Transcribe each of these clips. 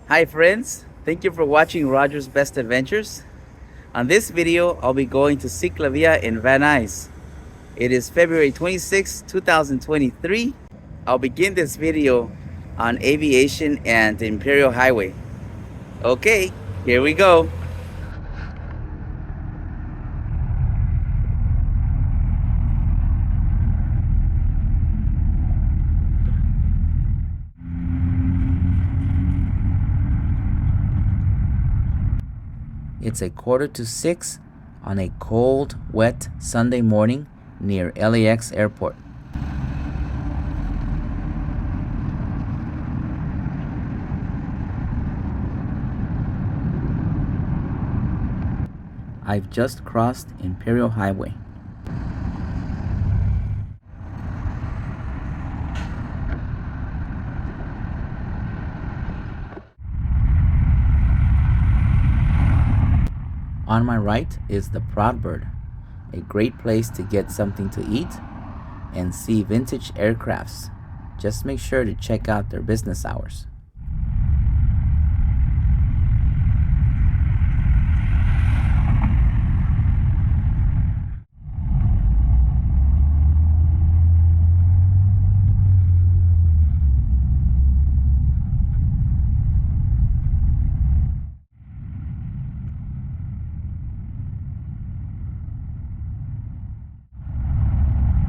Hi friends, thank you for watching Roger's Best Adventures. On this video, I'll be going to CICLAVIA in Van Nuys. It is February 26, 2023. I'll begin this video on aviation and the Imperial Highway. Okay, here we go. It's a 5:45 on a cold, wet Sunday morning near LAX airport. I've just crossed Imperial Highway. On my right is the Proud Bird, a great place to get something to eat and see vintage aircrafts. Just make sure to check out their business hours.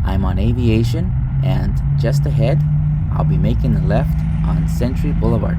I'm on Aviation, and just ahead, I'll be making a left on Century Boulevard.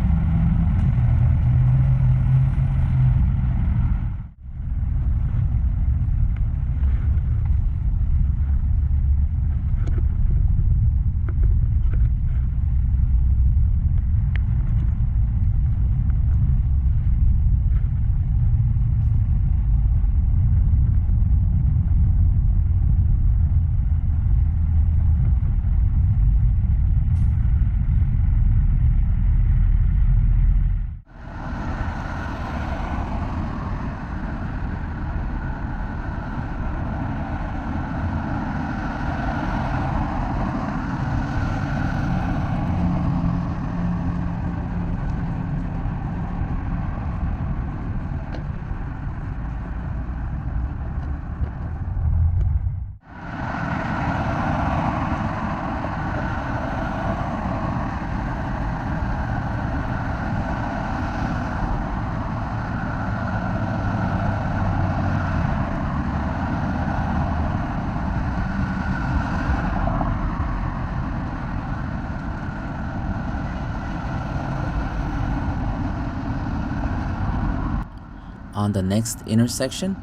On the next intersection,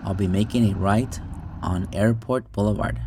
I'll be making a right on Airport Boulevard.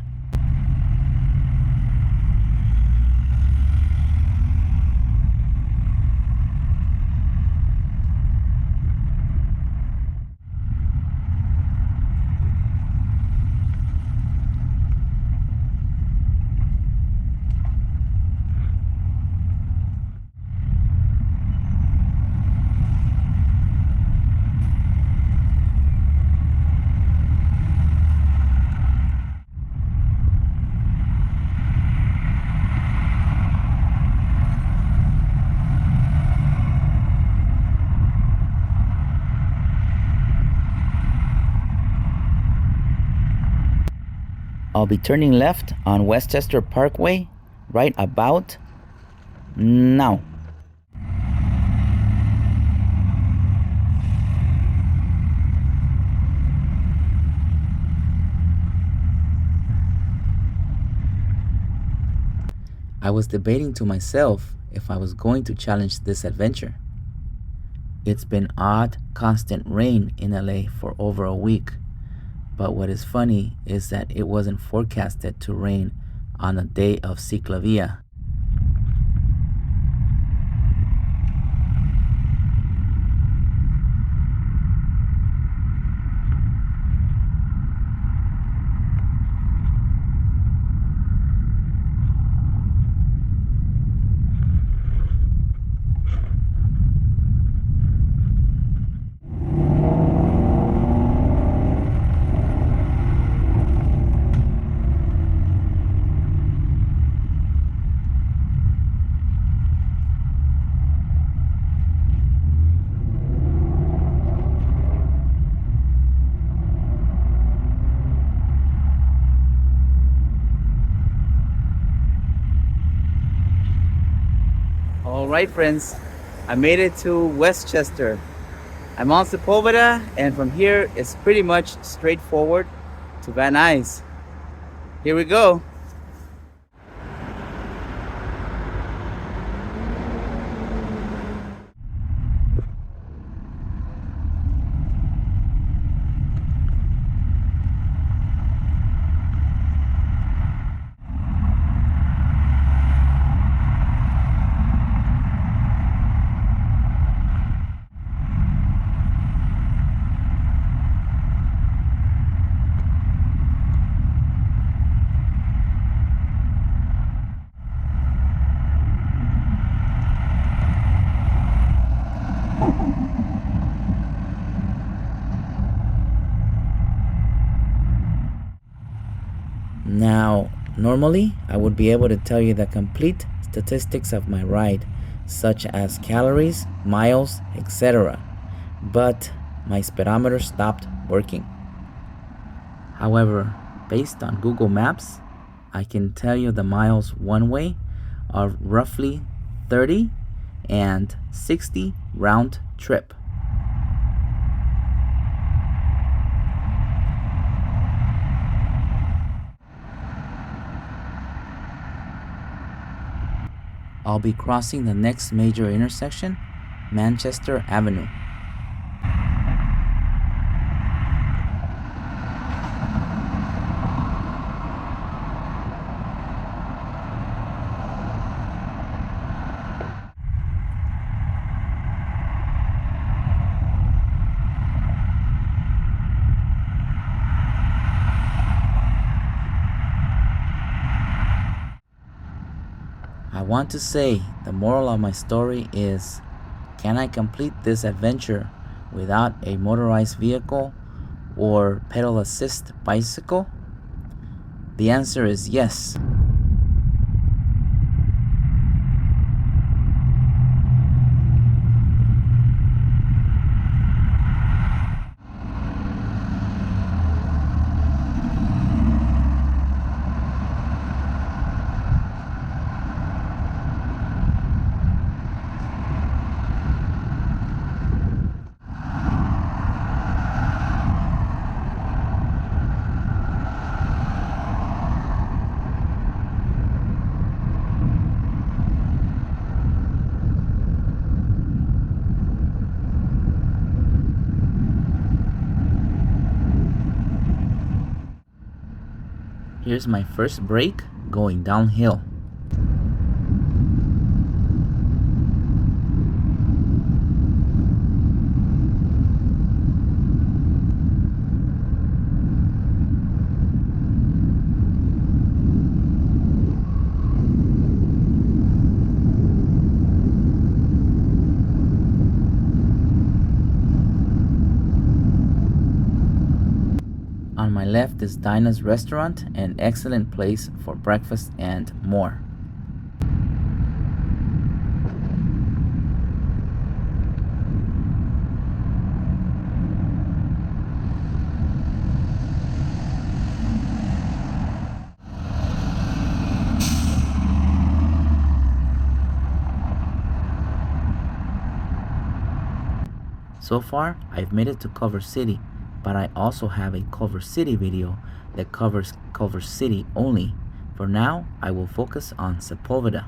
I'll be turning left on Westchester Parkway right about now. I was debating to myself if I was going to challenge this adventure. It's been odd, constant rain in LA for over a week. But what is funny is that it wasn't forecasted to rain on the day of CICLAVIA. Alright friends, I made it to Westchester. I'm on Sepulveda, and from here it's pretty much straightforward to Van Nuys. Here we go. Now, normally I would be able to tell you the complete statistics of my ride, such as calories, miles, etc. But my speedometer stopped working. However, based on Google Maps, I can tell you the miles one way are roughly 30 and 60 round trip. I'll be crossing the next major intersection, Manchester Avenue. I want to say the moral of my story is, can I complete this adventure without a motorized vehicle or pedal assist bicycle? The answer is yes. Here's my first break going downhill. On my left is Dinah's restaurant, an excellent place for breakfast and more. So far, I've made it to Culver City, but I also have a Culver City video that covers Culver City only. For now, I will focus on Sepulveda.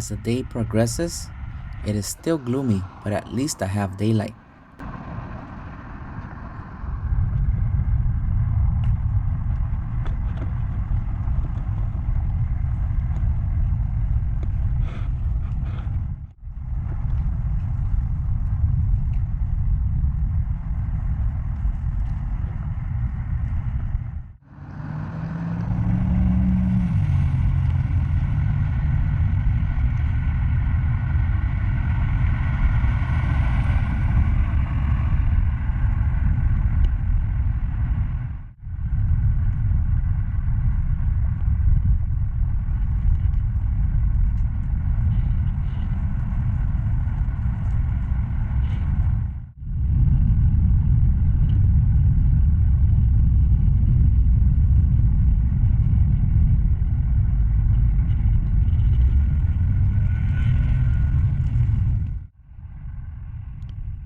As the day progresses, it is still gloomy, but at least I have daylight.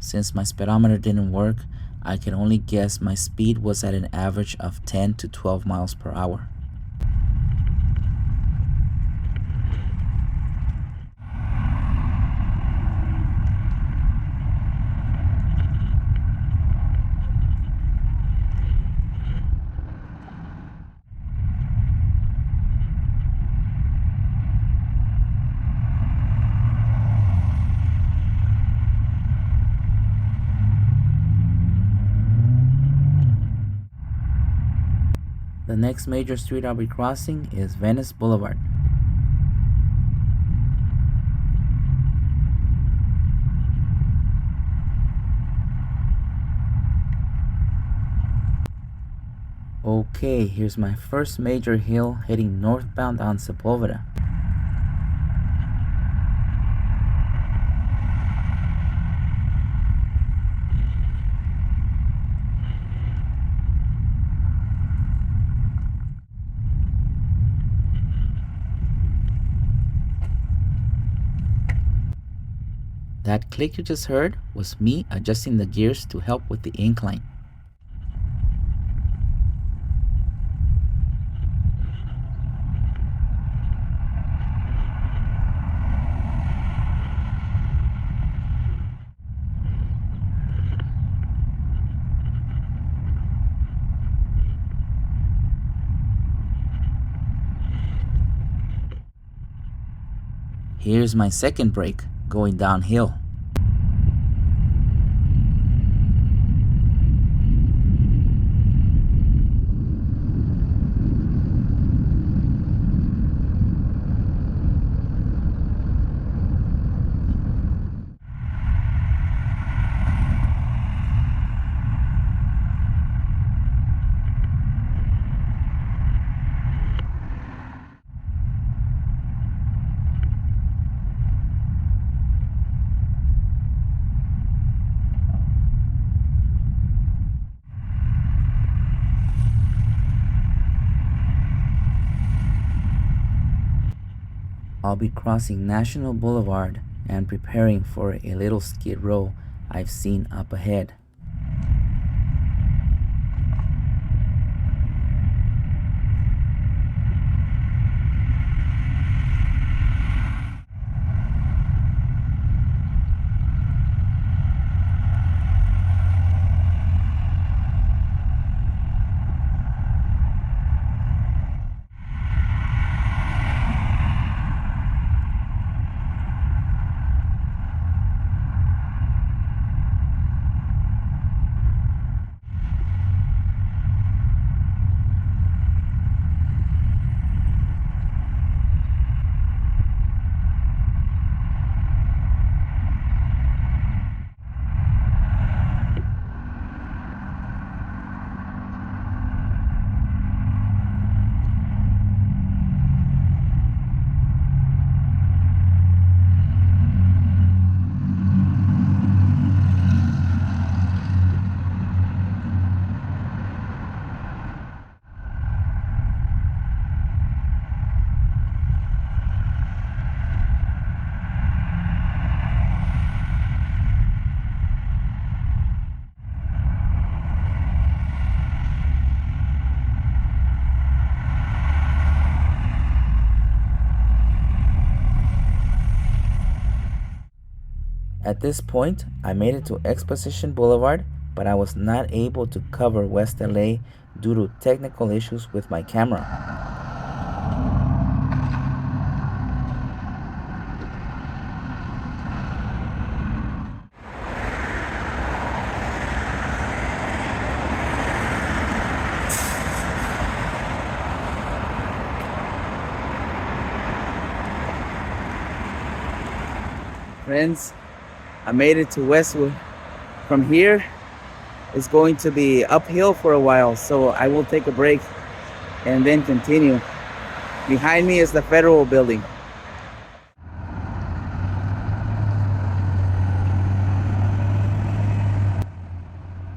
Since my speedometer didn't work, I can only guess my speed was at an average of 10 to 12 miles per hour. The next major street I'll be crossing is Venice Boulevard. Okay, here's my first major hill heading northbound on Sepulveda. That click you just heard was me adjusting the gears to help with the incline. Here's my second break, going downhill. I'll be crossing National Boulevard and preparing for a little skid row I've seen up ahead. At this point, I made it to Exposition Boulevard, but I was not able to cover West LA due to technical issues with my camera. Friends, I made it to Westwood. From here, it's going to be uphill for a while, so I will take a break and then continue. Behind me is the Federal Building.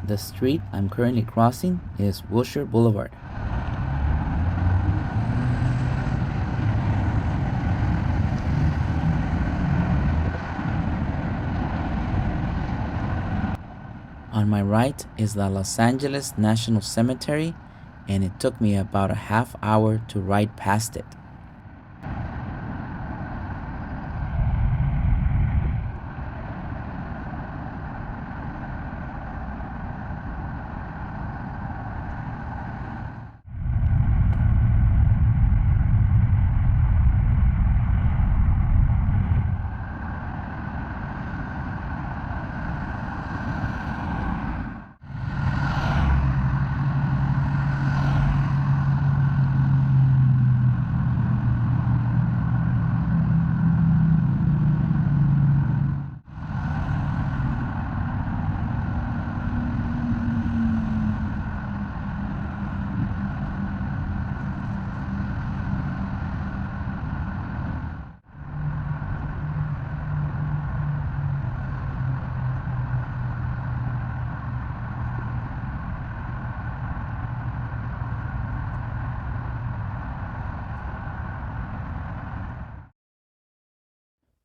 The street I'm currently crossing is Wilshire Boulevard. On my right is the Los Angeles National Cemetery, and it took me about a half hour to ride past it.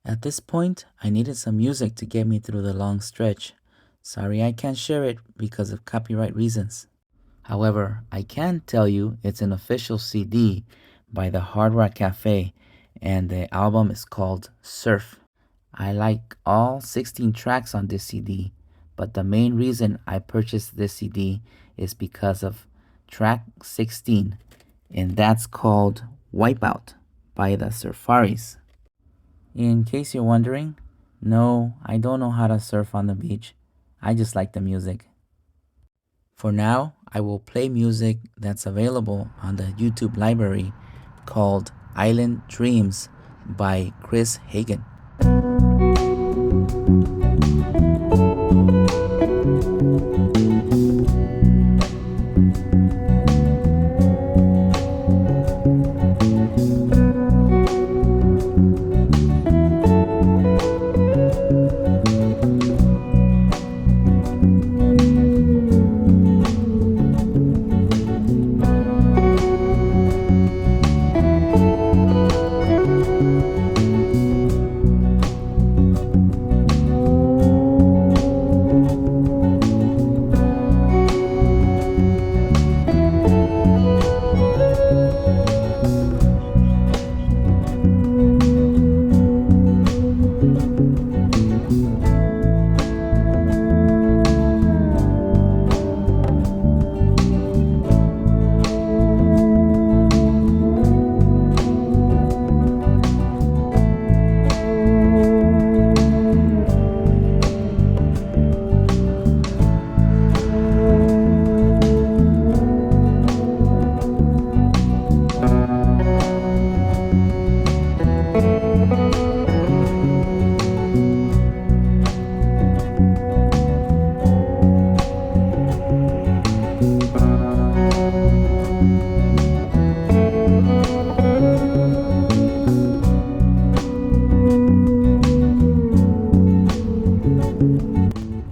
At this point, I needed some music to get me through the long stretch. Sorry I can't share it because of copyright reasons. However, I can tell you it's an official CD by the Hard Rock Cafe, and the album is called Surf. I like all 16 tracks on this CD, but the main reason I purchased this CD is because of track 16, and that's called Wipeout by the Surfaris. In case you're wondering, no, I don't know how to surf on the beach. I just like the music. For now, I will play music that's available on the YouTube library called Island Dreams by Chris Haugen.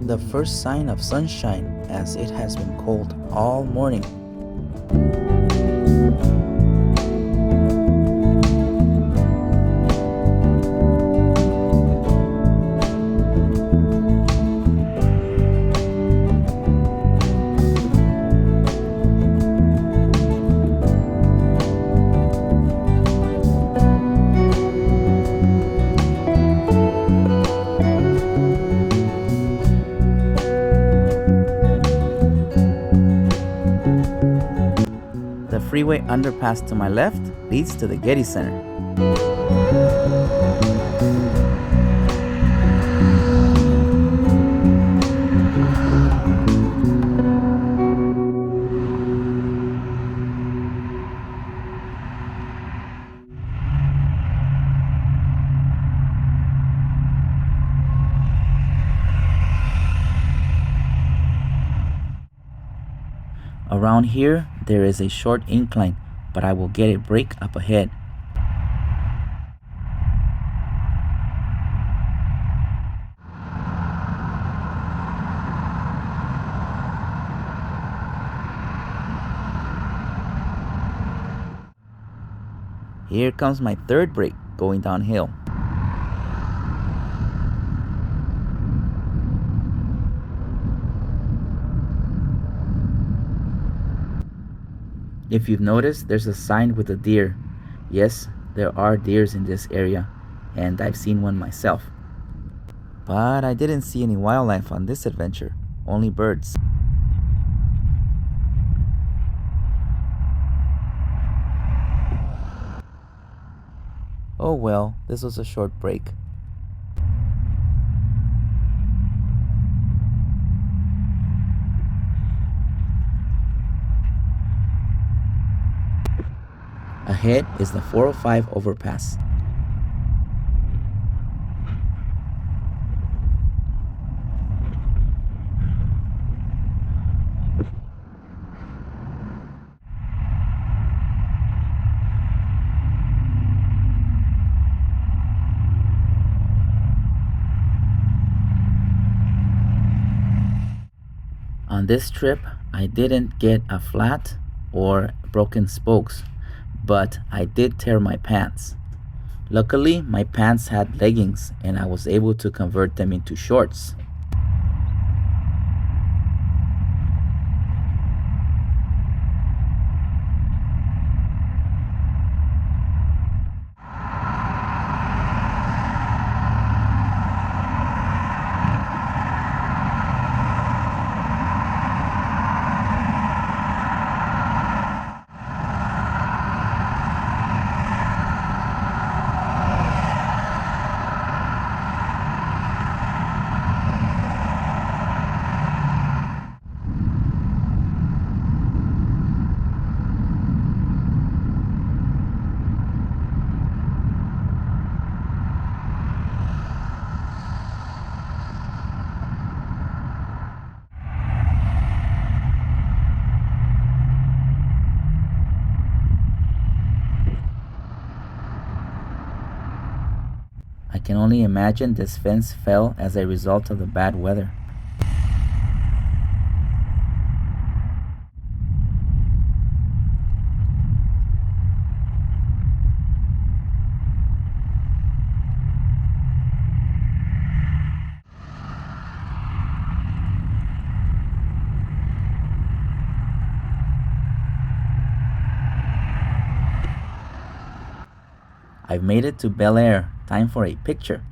The first sign of sunshine, as it has been cold all morning. freeway underpass to my left leads to the Getty Center. Around here, there is a short incline, but I will get a break up ahead. Here comes my third break going downhill. If you've noticed, there's a sign with a deer. Yes, there are deers in this area, and I've seen one myself. But I didn't see any wildlife on this adventure, only birds. Oh well, this was a short break. Ahead is the 405 overpass. On this trip, I didn't get a flat or broken spokes, but I did tear my pants. Luckily, my pants had leggings and I was able to convert them into shorts. I can only imagine this fence fell as a result of the bad weather. I've made it to Bel Air. Time for a picture.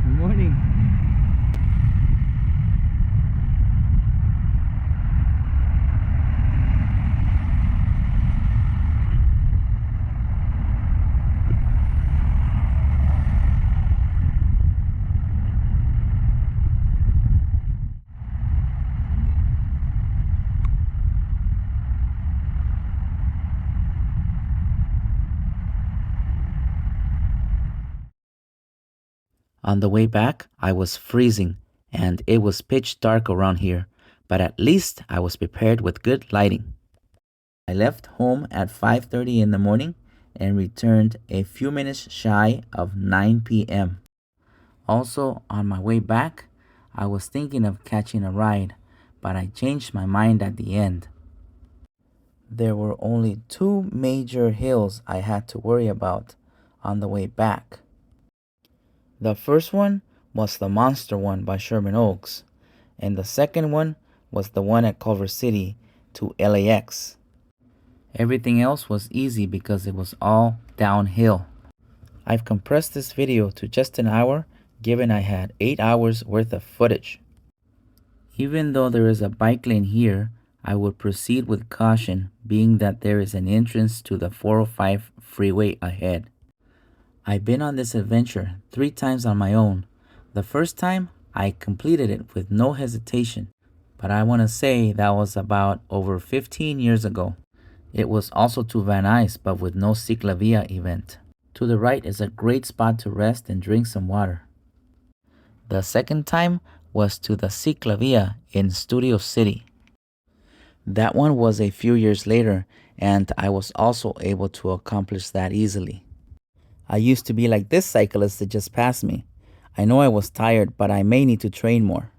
Good morning. On the way back, I was freezing and it was pitch dark around here, but at least I was prepared with good lighting. I left home at 5:30 in the morning and returned a few minutes shy of 9 p.m. Also, on my way back, I was thinking of catching a ride, but I changed my mind at the end. There were only two major hills I had to worry about on the way back. The first one was the Monster one by Sherman Oaks, and the second one was the one at Culver City to LAX. Everything else was easy because it was all downhill. I've compressed this video to just an hour, given I had 8 hours worth of footage. Even though there is a bike lane here, I would proceed with caution, being that there is an entrance to the 405 freeway ahead. I've been on this adventure 3 times on my own. The first time, I completed it with no hesitation, but I want to say that was about over 15 years ago. It was also to Van Nuys, but with no CICLAVIA event. To the right is a great spot to rest and drink some water. The second time was to the CICLAVIA in Studio City. That one was a few years later, and I was also able to accomplish that easily. I used to be like this cyclist that just passed me. I know I was tired, but I may need to train more.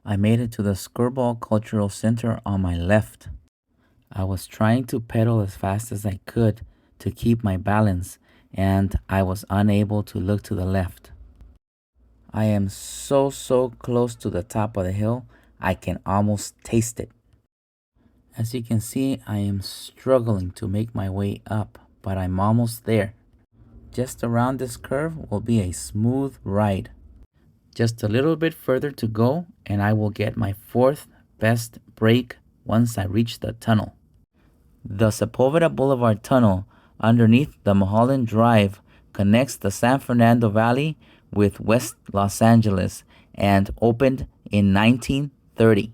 I made it to the Skirball Cultural Center on my left. I was trying to pedal as fast as I could to keep my balance, and I was unable to look to the left. I am so close to the top of the hill, I can almost taste it. As you can see, I am struggling to make my way up, but I'm almost there. Just around this curve will be a smooth ride. Just a little bit further to go, and I will get my 4th best break once I reach the tunnel. The Sepulveda Boulevard Tunnel underneath the Mulholland Drive connects the San Fernando Valley with West Los Angeles and opened in 1930.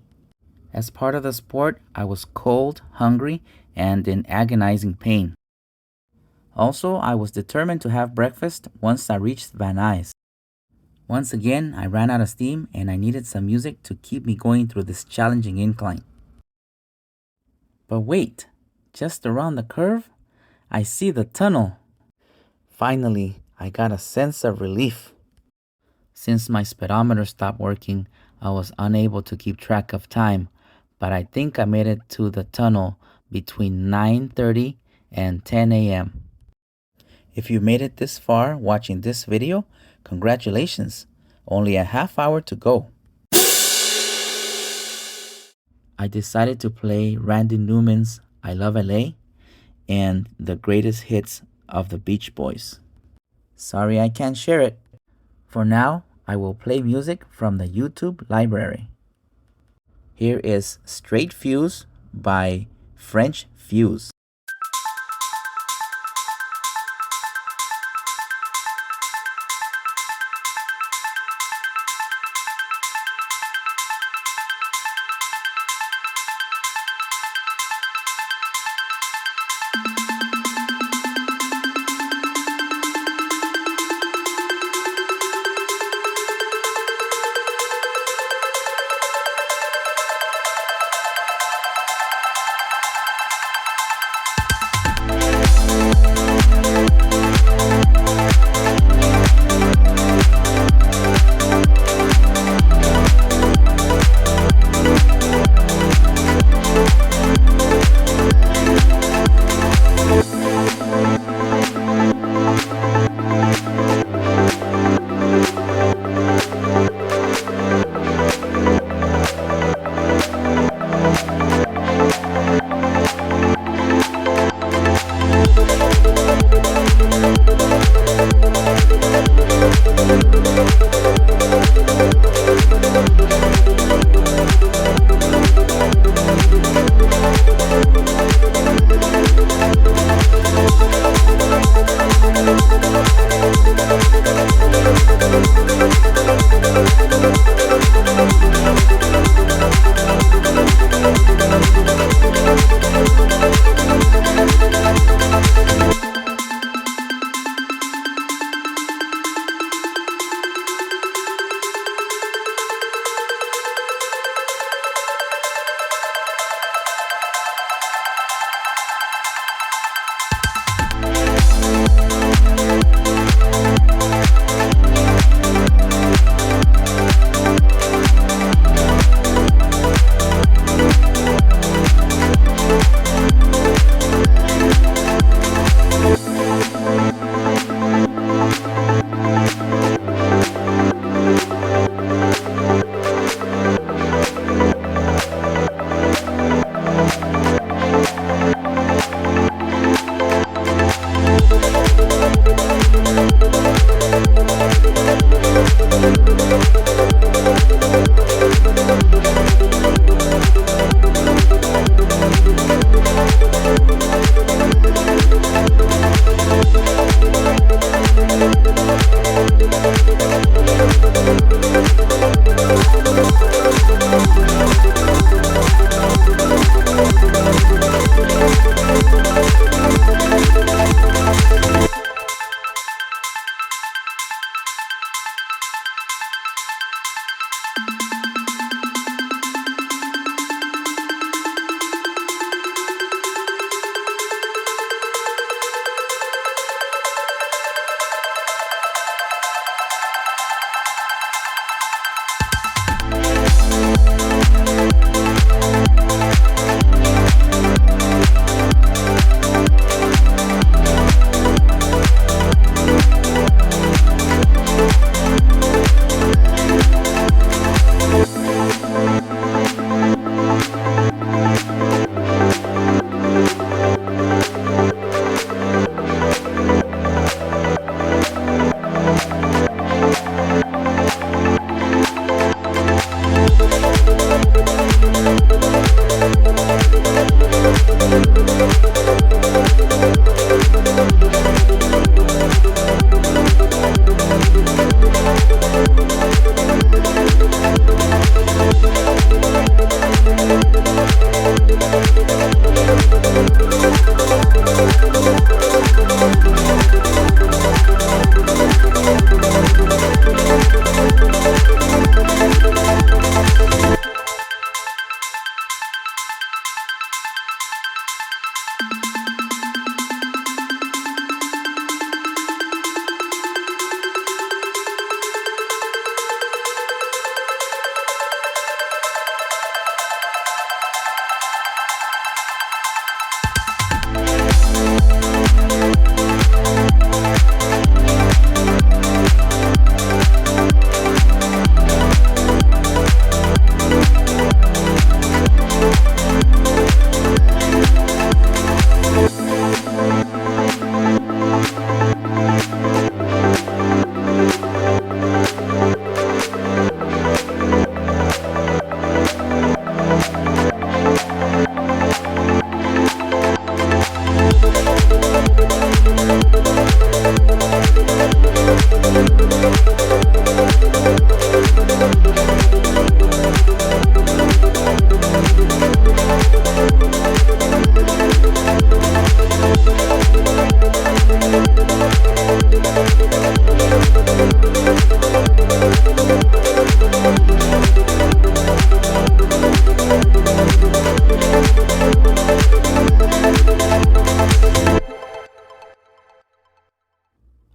As part of the sport, I was cold, hungry, and in agonizing pain. Also, I was determined to have breakfast once I reached Van Nuys. Once again, I ran out of steam and I needed some music to keep me going through this challenging incline. But wait, just around the curve, I see the tunnel. Finally, I got a sense of relief. Since my speedometer stopped working, I was unable to keep track of time, but I think I made it to the tunnel between 9:30 and 10 a.m. If you made it this far watching this video, congratulations! Only a half hour to go. I decided to play Randy Newman's I Love LA and the greatest hits of the Beach Boys. Sorry I can't share it. For now, I will play music from the YouTube library. Here is Straight Fuse by French Fuse.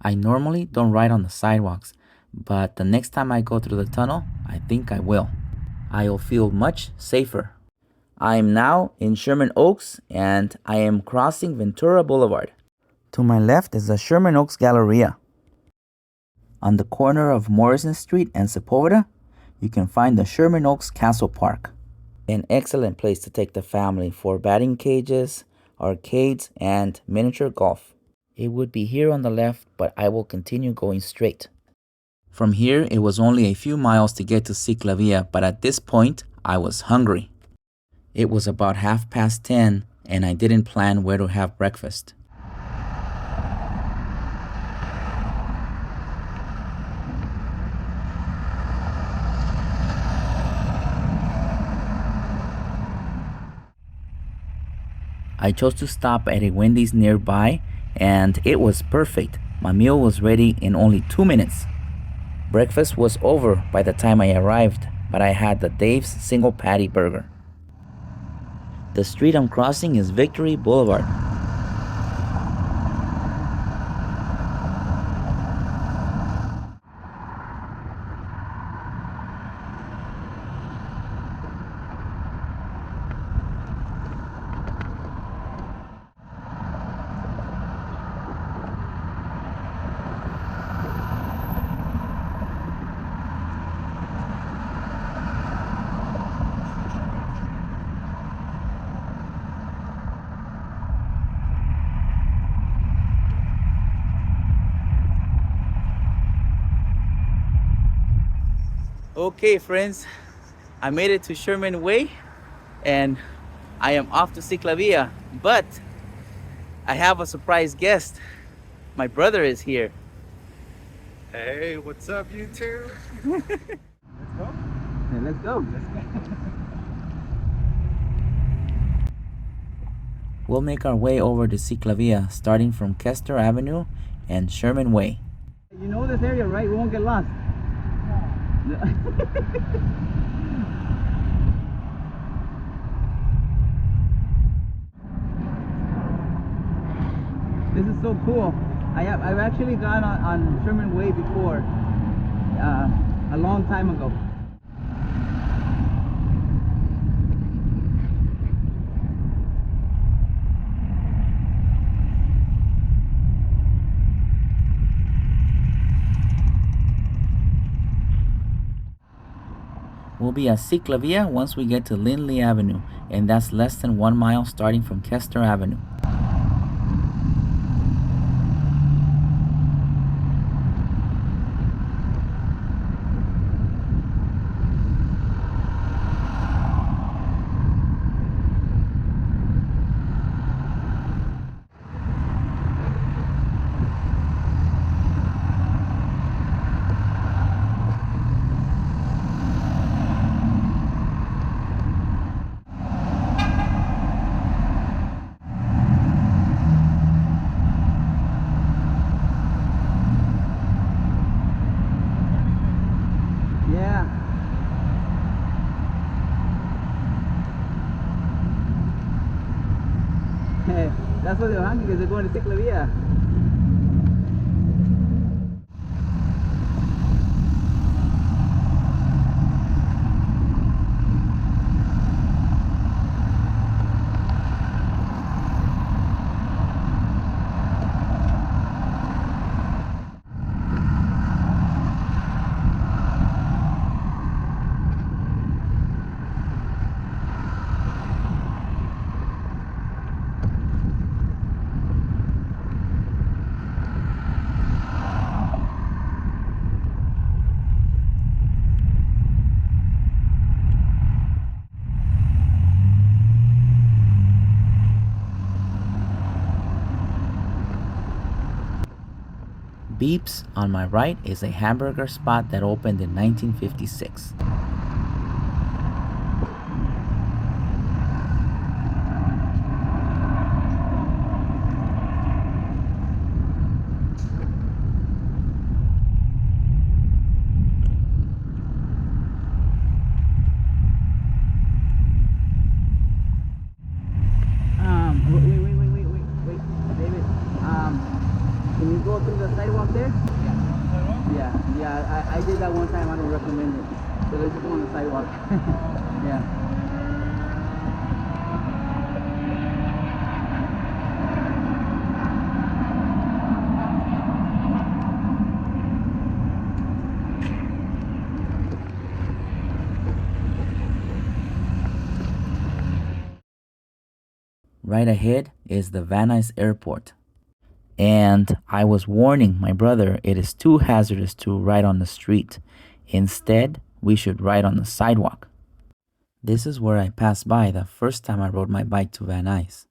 I normally don't ride on the sidewalks, but the next time I go through the tunnel, I think I will. I'll feel much safer. I am now in Sherman Oaks and I am crossing Ventura Boulevard. To my left is the Sherman Oaks Galleria. On the corner of Morrison Street and Sepulveda, you can find the Sherman Oaks Castle Park. An excellent place to take the family for batting cages, arcades, and miniature golf. It would be here on the left, but I will continue going straight. From here, it was only a few miles to get to CICLAVIA, but at this point, I was hungry. It was about 10:30, and I didn't plan where to have breakfast. I chose to stop at a Wendy's nearby, and it was perfect. My meal was ready in only 2 minutes. Breakfast was over by the time I arrived, but I had the Dave's single patty burger. The street I'm crossing is Victory Boulevard. Okay, friends, I made it to Sherman Way and I am off to CICLAVIA, but I have a surprise guest. My brother is here. Hey, what's up, YouTube? Let's go. Hey, let's go. We'll make our way over to CICLAVIA, starting from Kester Avenue and Sherman Way. You know this area, right? We won't get lost. This is so cool. I've actually gone on Sherman Way before, a long time ago. We'll be at CICLAVIA once we get to Lindley Avenue, and that's less than 1 mile starting from Kester Avenue. That's why they're hungry, because they're going to CICLAVIA. Beeps on my right is a hamburger spot that opened in 1956. Wait, David. Can you go through the sidewalk there? I did that one time. I don't recommend it. So let's just go on the sidewalk. Yeah. Right ahead is the Van Nuys Airport. And I was warning my brother it is too hazardous to ride on the street. Instead, we should ride on the sidewalk. This is where I passed by the first time I rode my bike to Van Nuys.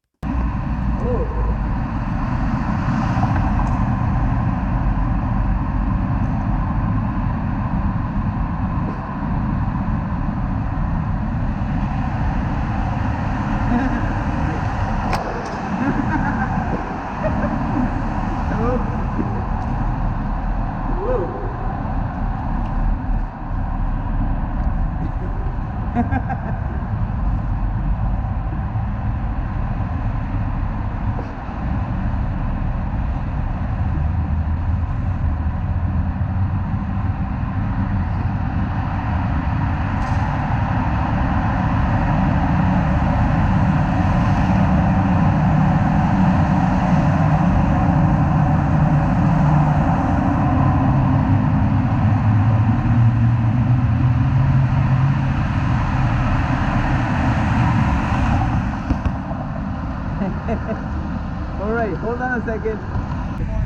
All right, hold on a second.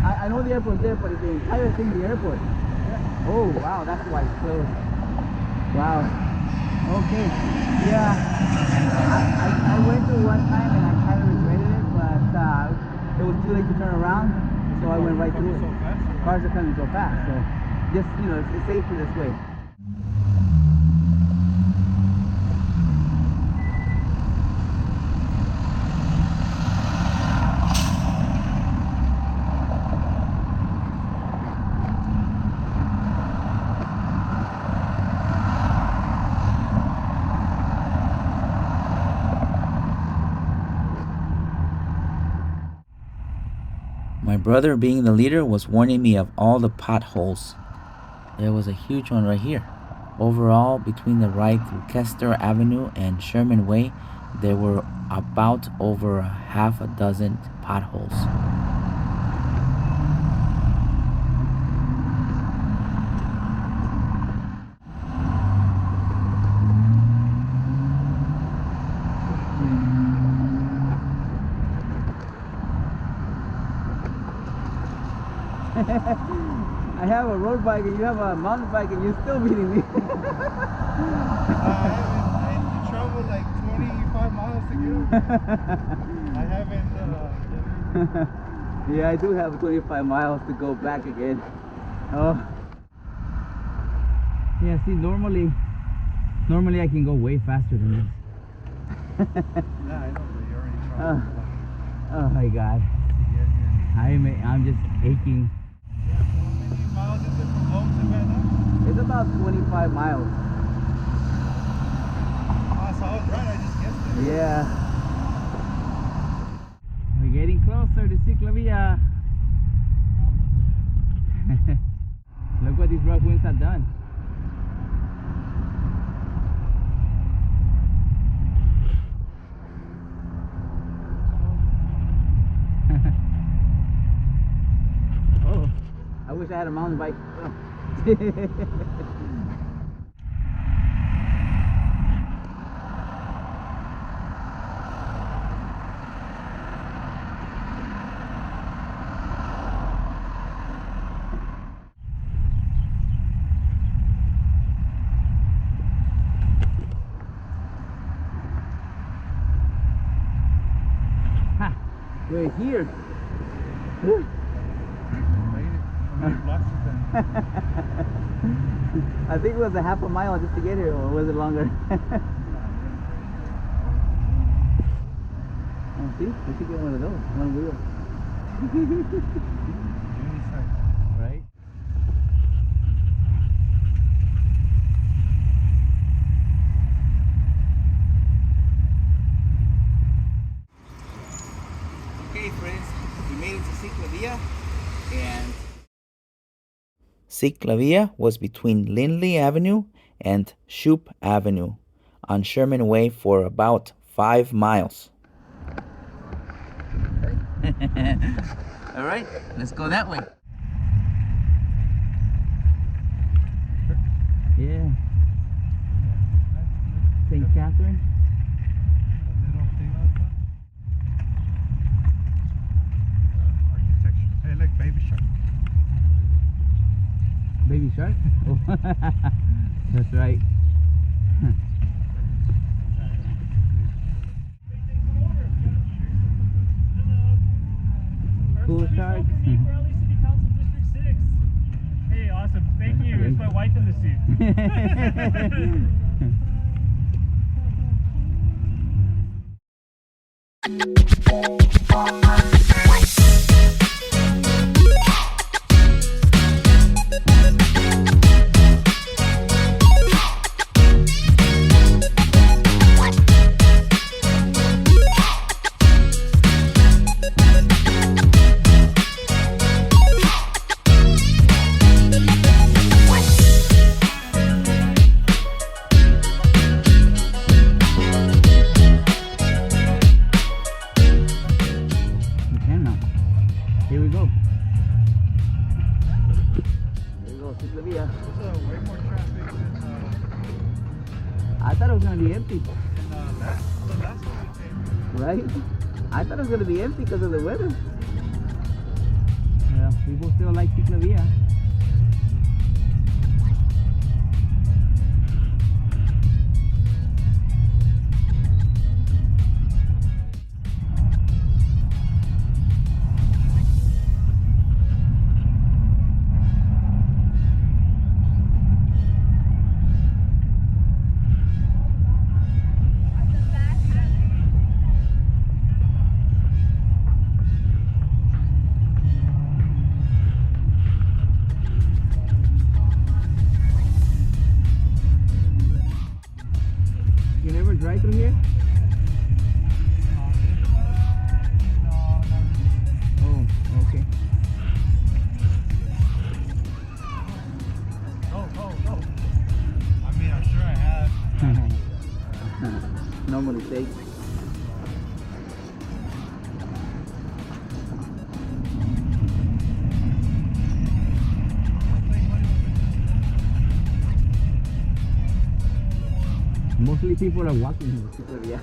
I know the airport's there, but it's the entire thing the airport. Yeah. Oh, wow, that's why it's closed. Wow. Okay. Yeah. I went through one time and I kind of regretted it, but it was too late to turn around, so I went right through it. Cars are coming so fast, so just, you know, it's safer this way. My brother, being the leader, was warning me of all the potholes. There was a huge one right here. Overall, between the ride through Kester Avenue and Sherman Way, there were about over half a dozen potholes. I have a road bike and you have a mountain bike and you're still beating me. I traveled like 25 miles to get over here. I haven't... Yeah, I do have 25 miles to go back again. Oh. Yeah, see, normally I can go way faster than this. Yeah, I know, but you already traveled. Oh my God. I'm just aching. How many miles is it from home to Van Nuys? It's about 25 miles. So I was right, I just guessed it. Yeah. We're getting closer to CICLAVIA. Look what these rough winds have done. Oh, I wish I had a mountain bike. We're here. How many blocks is that? I think it was a half a mile just to get here, or was it longer? Oh, see? We should get one of those, one wheel. Right? Okay, friends, we made it to CICLAVIA, and CICLAVIA was between Lindley Avenue and Shoup Avenue on Sherman Way for about 5 miles. All right, let's go that way. Yeah. St. Catherine. Architecture. Hey, like baby shark. Baby shark? Oh. That's right. Cool shark. Hey, awesome. Thank you. It's my wife in the seat. Here we go. Here we go, CICLAVIA. There's way more traffic than I thought it was gonna be empty. the last one we came. Right? I thought it was gonna be empty because of the weather. Yeah, people still like CICLAVIA. You never drive through here? Oh, okay. Oh. I mean, I'm sure I have. No mistake. Mostly people are walking here.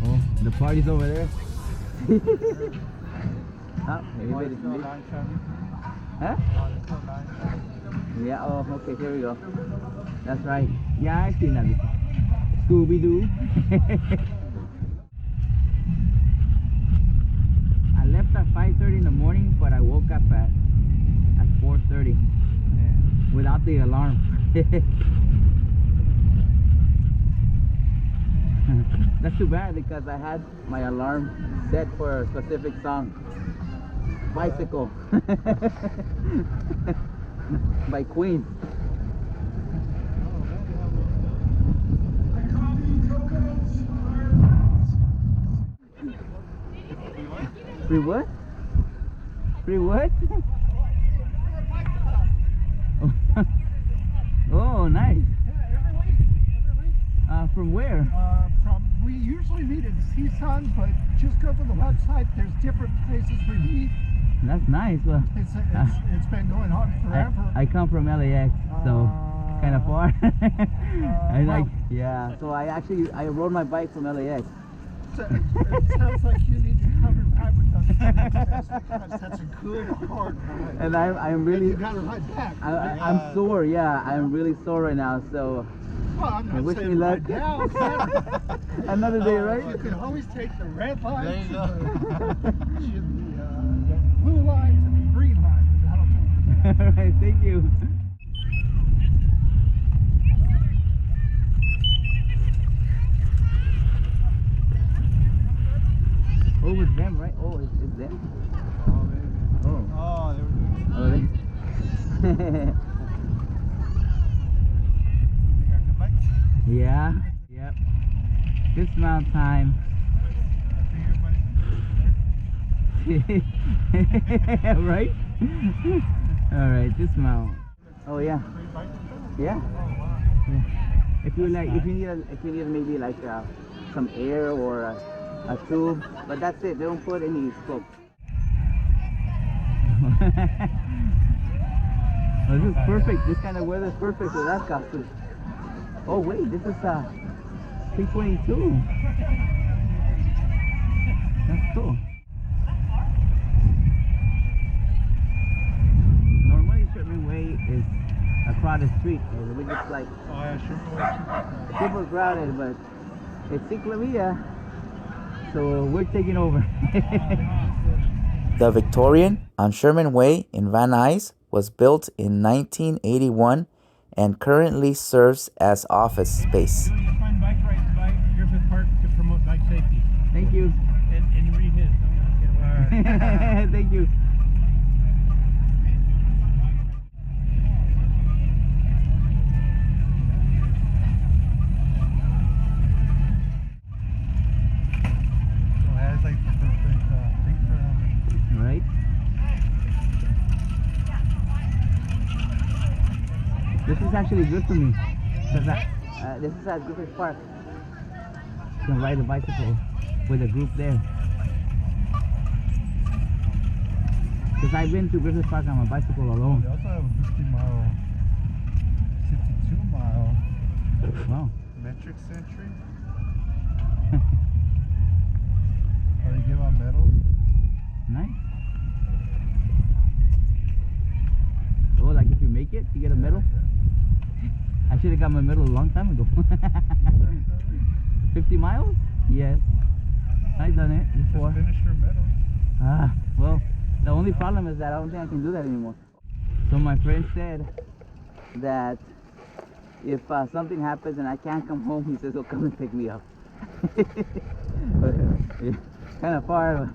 Oh, the party's over there. Oh, everybody's huh? Yeah, oh, okay, here we go. That's right. Yeah, I've seen that before. Scooby-Doo. I left at 5:30 in the morning, but I woke up at 4:30 without the alarm. That's too bad because I had my alarm set for a specific song. Bicycle by Queen. Free what? Free what? Oh, nice. From where? We usually meet at CICLAVIA, but just go to the website. There's different places we meet. That's nice. Well, It's been going on forever. I come from LAX, so kind of far. Well, yeah. So I rode my bike from LAX. it sounds like you need to come and ride with us because that's a good hard ride. And I'm really. You gotta ride back. I'm sore. Yeah, I'm really sore right now. So. Well, I'm not Wish saying me luck. right now. Another day, right? You can always take the red line There you to go. the blue line to the green line. And that'll do it. Alright, thank you. Oh, it's them, right? Oh, it's them. Oh, man. Oh. Oh, they were doing Oh, they. They got good bikes. Yeah. Yep. Dismount time. Right? Alright, dismount. Oh yeah. Yeah. If you like, if you need maybe like some air or a tube, but that's it. They don't put any smoke. Oh, this is perfect. This kind of weather is perfect for that costume. Oh wait, this is 322. That's cool. Normally Sherman Way is a crowded street. It's like super crowded, but it's CICLAVIA, so we're taking over. The Victorian on Sherman Way in Van Nuys was built in 1981 and currently serves as office space. Doing a fun bike ride by Griffith Park to promote bike safety. Thank you. And read his. Don't get away. Thank you. So that's like the perfect thing for him. Right. This is actually good for me because this is at Griffith Park. You can ride a bicycle with a group there. Because I've been to Griffith Park on my bicycle alone. They also have a 50-mile, 52-mile Wow. metric century. Oh, they give out medals. Nice. Oh, like if you make it, you get a medal? I should have got my medal a long time ago. 50 miles? Yes. I've done it before. Just finished your medal. Ah, well, the only problem is that I don't think I can do that anymore. So my friend said that if something happens and I can't come home, he says he'll come and pick me up. But, yeah, kind of far.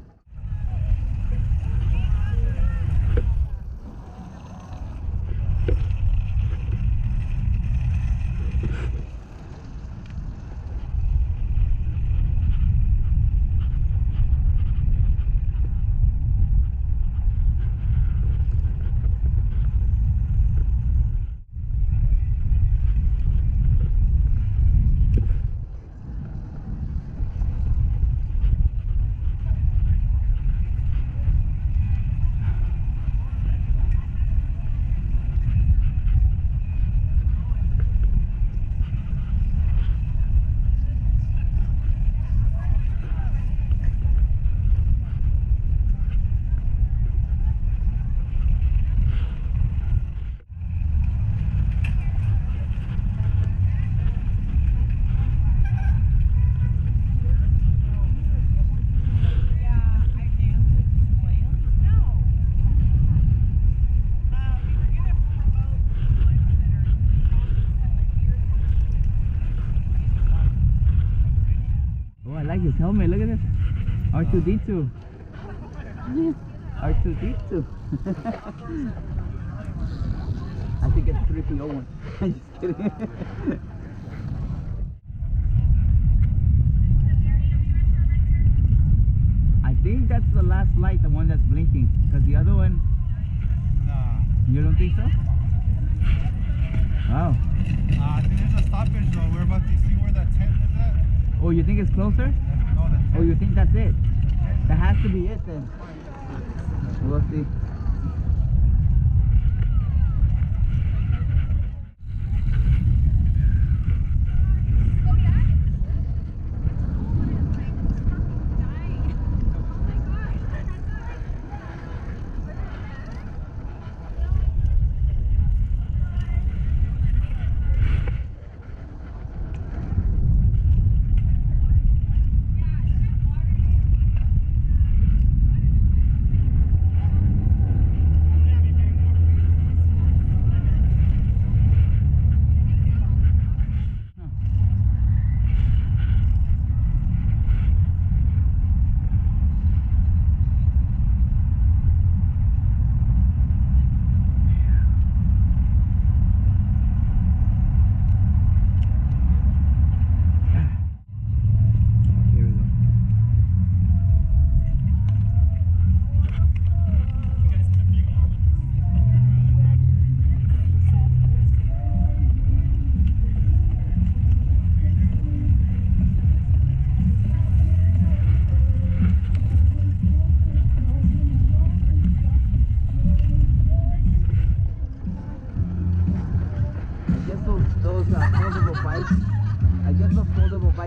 But I like his helmet. Look at this. R2D2. R2D2. I think it's 3PO1. I'm just kidding. I think that's the last light, the one that's blinking. Because the other one, Nah. you don't think so? Wow. I think there's a stoppage though. We're about to see where that tent is at. Oh, you think it's closer? No, the tent. Oh, you think that's it? That has to be it then. We'll see.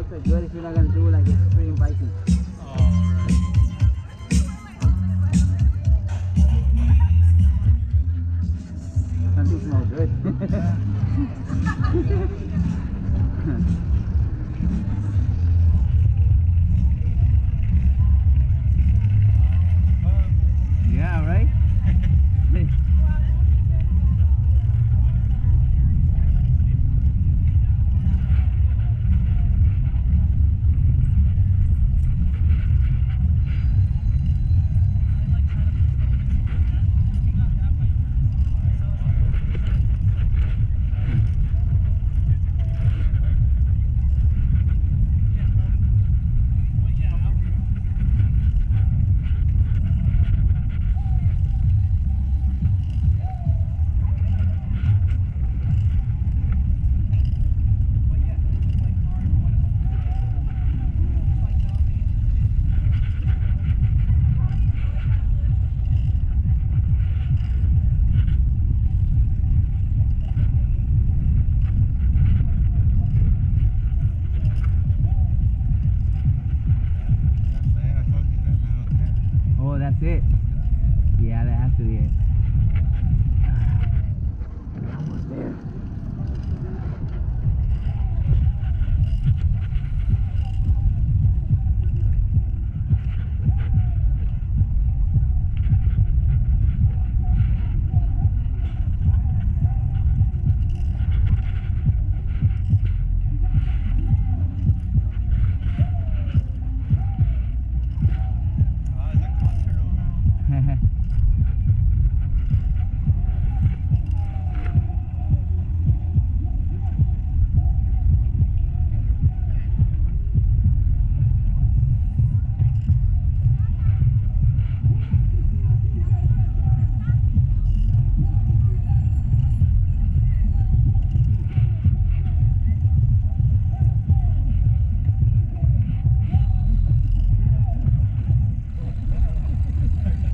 bikes are good if you're not gonna do like extreme biking. Something smells good. Yeah, right? Oh, that's it. Yeah, that has to be it. Almost there.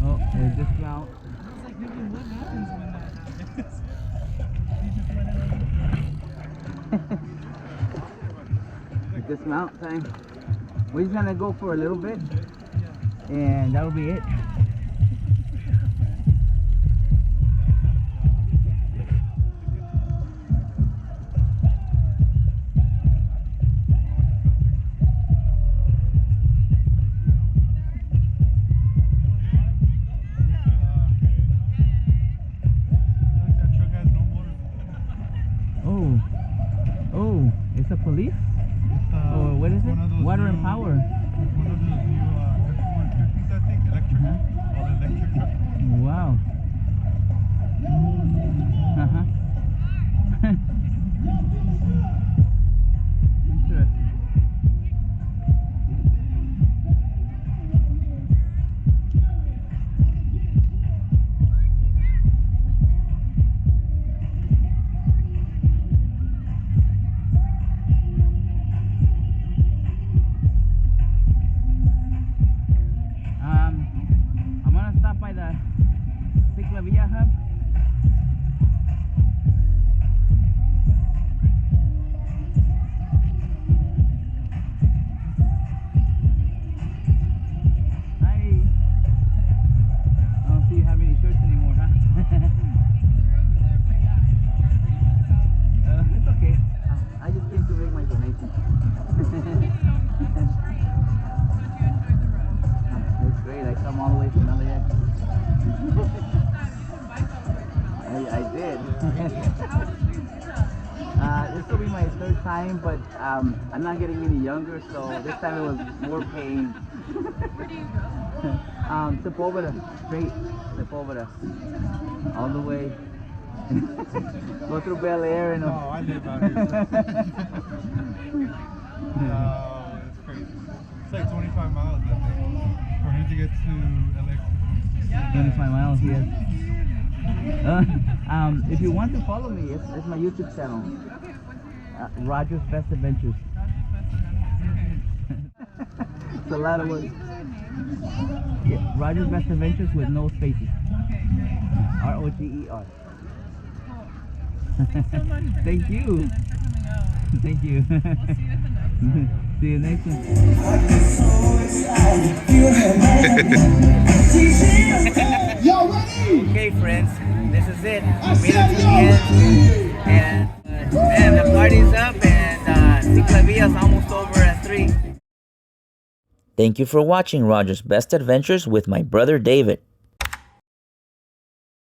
Oh, there's dismount. I was like, maybe what happens when that happens? You just let it It's dismount time. We're just gonna go for a little bit, and that'll be it. Oh, oh, it's a police? Or what is it? Water and power. One of those new F-150s, I think, electric. All electric truck. Wow. Uh-huh. Interesting. I'm gonna stop by the CICLAVIA hub. Hi. I don't see you have any shirts anymore, huh? It's okay. I just came to make my donation. It's great. I come all the way from LAX. I did. This will be my third time, but I'm not getting any younger, so this time it was more pain. Where do you go? Sepulveda, straight Sepulveda, all the way. Go through Bel Air and. No, I live out here. No, it's crazy. It's like 25 miles, I think, for him to get to LAX. 25 miles, yes. If you want to follow me, it's my YouTube channel. Roger's Best Adventures. It's a lot of work. Yeah, Roger's Best Adventures with no spaces. R-O-G-E-R. Thanks so much for Thank you. Thanks for coming out. Thank you. We'll see you at the next one. See you next one. Y'all ready? Okay, friends, this is it. I We made it said to the y'all end, ready? and man, the party's up, and CICLAVIA is almost over at 3. Thank you for watching Roger's Best Adventures with my brother David.